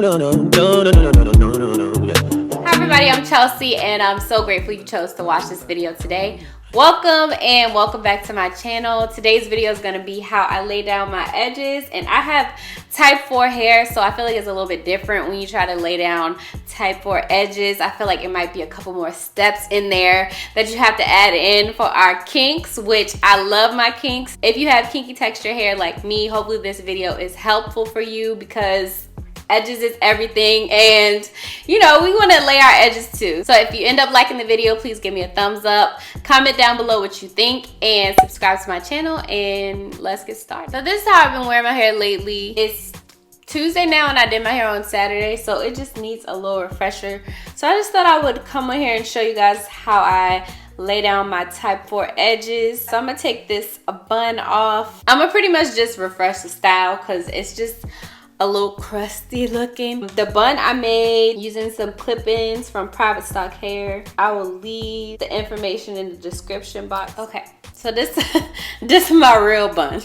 Hi everybody, I'm Chelsea and I'm so grateful you chose to watch this video today. Welcome and welcome back to my channel. Today's video is going to be how I lay down my edges, and I have type 4 hair, so I feel like it's a little bit different when you try to lay down type 4 edges. I feel like it might be a couple more steps in there that you have to add in for our kinks, which I love my kinks. If you have kinky texture hair like me, hopefully this video is helpful for you because edges is everything, and you know, we want to lay our edges too. So if you end up liking the video, please give me a thumbs up, comment down below what you think, and subscribe to my channel, and let's get started. So this is how I've been wearing my hair lately. It's Tuesday now and I did my hair on Saturday, so it just needs a little refresher. So I just thought I would come on here and show you guys how I lay down my type 4 edges. So I'm gonna take this bun off. I'm gonna pretty much just refresh the style because it's just a little crusty looking. The bun I made using some clip-ins from Private Stock Hair. I will leave the information in the description box. Okay, so this is my real bun.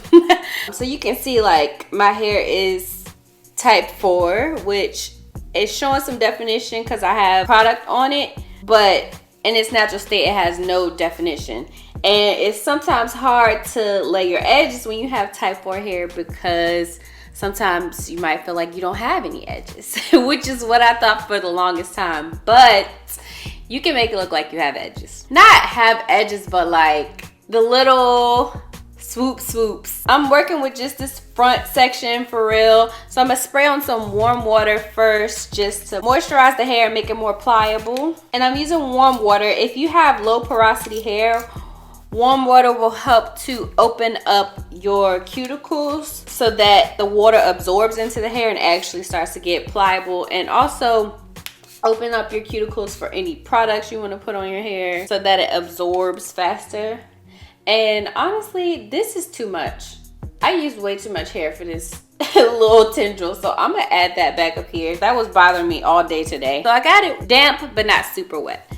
So you can see like my hair is type 4, which is showing some definition because I have product on it, but in its natural state it has no definition. And it's sometimes hard to lay your edges when you have type 4 hair because sometimes you might feel like you don't have any edges, which is what I thought for the longest time. But you can make it look like you have edges. Not have edges, but like the little swoops. I'm working with just this front section for real. So I'm gonna spray on some warm water first just to moisturize the hair and make it more pliable. And I'm using warm water. If you have low porosity hair, warm water will help to open up your cuticles so that the water absorbs into the hair and actually starts to get pliable, and also open up your cuticles for any products you want to put on your hair so that it absorbs faster. And honestly, this is too much. I used way too much hair for this little tendril, so I'm gonna add that back up here. That was bothering me all day today. So I got it damp but not super wet.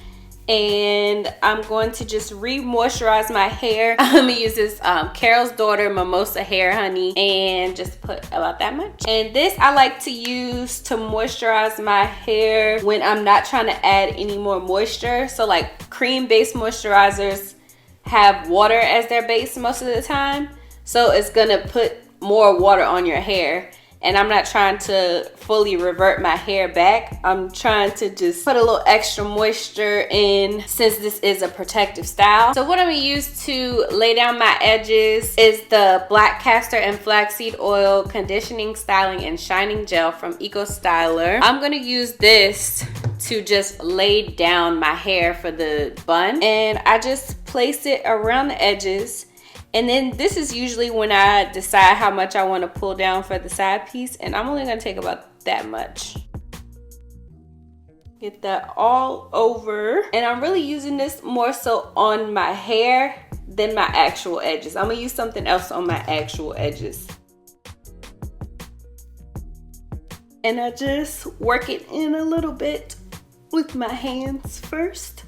And I'm going to just re-moisturize my hair. I'm gonna use this Carol's Daughter Mimosa hair honey and just put about that much. And this I like to use to moisturize my hair when I'm not trying to add any more moisture. So like cream based moisturizers have water as their base most of the time, so it's gonna put more water on your hair. And I'm not trying to fully revert my hair back. I'm trying to just put a little extra moisture in since this is a protective style. So what I'm gonna use to lay down my edges is the Black Castor and Flaxseed Oil Conditioning, Styling, and Shining Gel from Styler. I'm gonna use this to just lay down my hair for the bun. And I just place it around the edges. And then this is usually when I decide how much I want to pull down for the side piece. And I'm only going to take about that much. Get that all over. And I'm really using this more so on my hair than my actual edges. I'm going to use something else on my actual edges. And I just work it in a little bit with my hands first.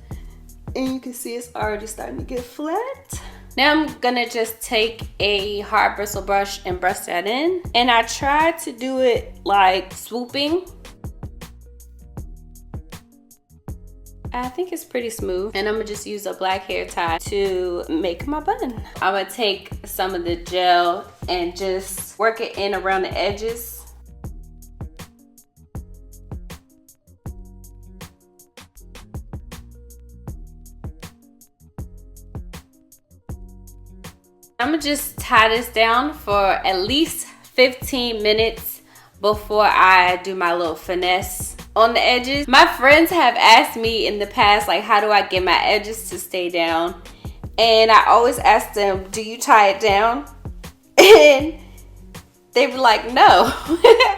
And you can see it's already starting to get flat. Now I'm gonna just take a hard bristle brush and brush that in. And I try to do it like swooping. I think it's pretty smooth. And I'm gonna just use a black hair tie to make my bun. I'm gonna take some of the gel and just work it in around the edges. I'm gonna just tie this down for at least 15 minutes before I do my little finesse on the edges. My friends have asked me in the past, like, how do I get my edges to stay down? And I always ask them, do you tie it down? And they were like, no.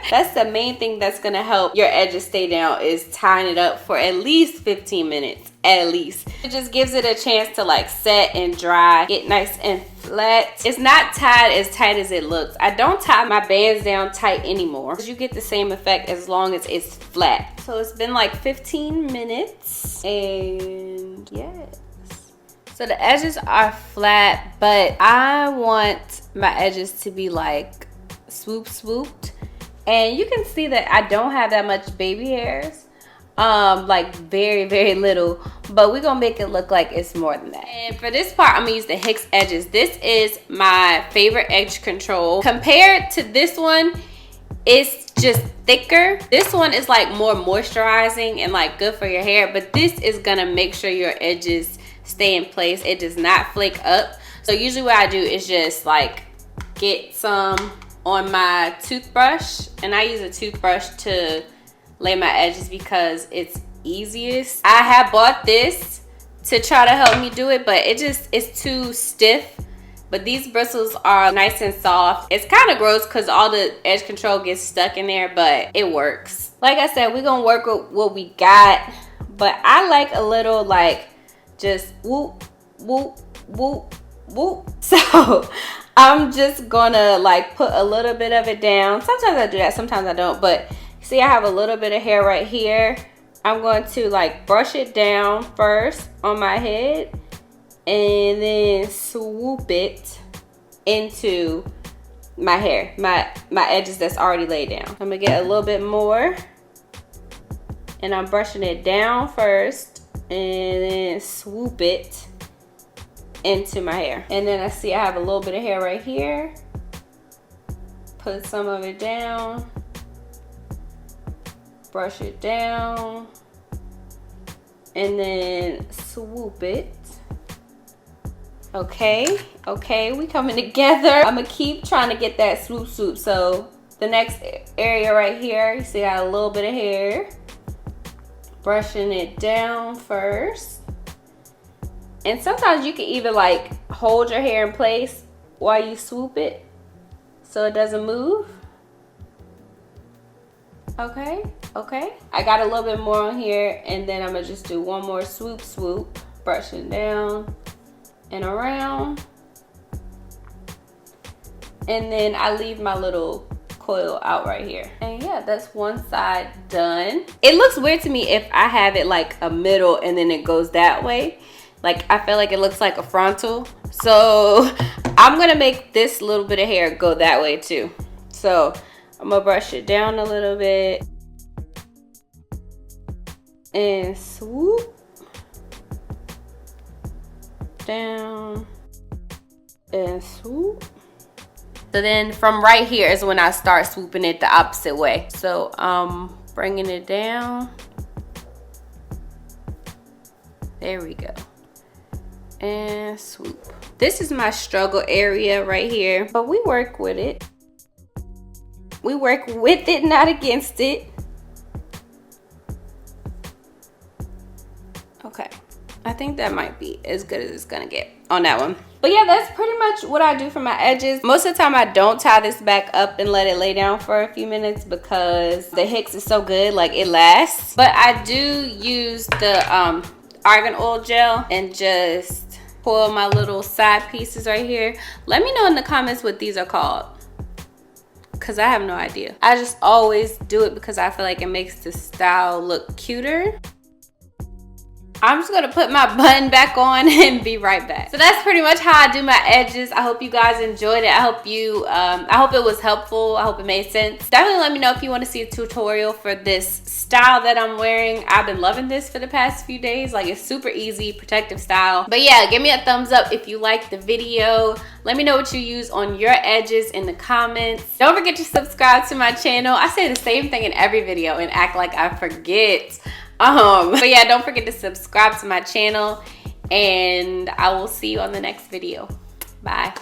That's the main thing that's gonna help your edges stay down, is tying it up for at least 15 minutes, at least. It just gives it a chance to like set and dry, get nice and flat. It's not tied as tight as it looks. I don't tie my bands down tight anymore because you get the same effect as long as it's flat. So it's been like 15 minutes and yes. So the edges are flat, but I want my edges to be like swooped, And you can see that I don't have that much baby hairs. Like very, very little, but we're gonna make it look like it's more than that. And for this part, I'm gonna use the Hicks Edges. This is my favorite edge control. Compared to this one, it's just thicker. This one is like more moisturizing and like good for your hair, but this is gonna make sure your edges stay in place. It does not flake up. So usually what I do is just like get some on my toothbrush, and I use a toothbrush to lay my edges because it's easiest. I have bought this to try to help me do it, but it's too stiff. But these bristles are nice and soft. It's kind of gross because all the edge control gets stuck in there, but it works. Like I said, we're gonna work with what we got, but I like a little like just whoop, whoop, whoop, whoop. So I'm just gonna like put a little bit of it down. Sometimes I do that, sometimes I don't, but see, I have a little bit of hair right here. I'm going to like brush it down first on my head and then swoop it into my hair, my edges that's already laid down. I'm gonna get a little bit more, and I'm brushing it down first and then swoop it into my hair. And then I see I have a little bit of hair right here. Put some of it down. Brush it down and then swoop it. Okay, we coming together. I'm gonna keep trying to get that swoop. So the next area right here, you see I got a little bit of hair. Brushing it down first. And sometimes you can even like hold your hair in place while you swoop it so it doesn't move. Okay. I got a little bit more on here, and then I'm gonna just do one more swoop, brushing down and around. And then I leave my little coil out right here. And yeah, that's one side done. It looks weird to me if I have it like a middle and then it goes that way. Like I feel like it looks like a frontal. So I'm gonna make this little bit of hair go that way too. So I'm gonna brush it down a little bit and swoop down and swoop. So then from right here is when I start swooping it the opposite way. So I'm bringing it down. There we go. And swoop. This is my struggle area right here, but we work with it. We work with it, not against it. Okay, I think that might be as good as it's gonna get on that one. But yeah, that's pretty much what I do for my edges. Most of the time I don't tie this back up and let it lay down for a few minutes because the Hicks is so good, like it lasts. But I do use the Argan Oil Gel and just pull my little side pieces right here. Let me know in the comments what these are called, because I have no idea. I just always do it because I feel like it makes the style look cuter. I'm just gonna put my bun back on and be right back. So that's pretty much how I do my edges. I hope you guys enjoyed it. I hope it was helpful. I hope it made sense. Definitely let me know if you want to see a tutorial for this style that I'm wearing. I've been loving this for the past few days. Like, it's super easy, protective style. But yeah, give me a thumbs up if you liked the video. Let me know what you use on your edges in the comments. Don't forget to subscribe to my channel. I say the same thing in every video and act like I forget. But yeah, don't forget to subscribe to my channel, and I will see you on the next video. Bye.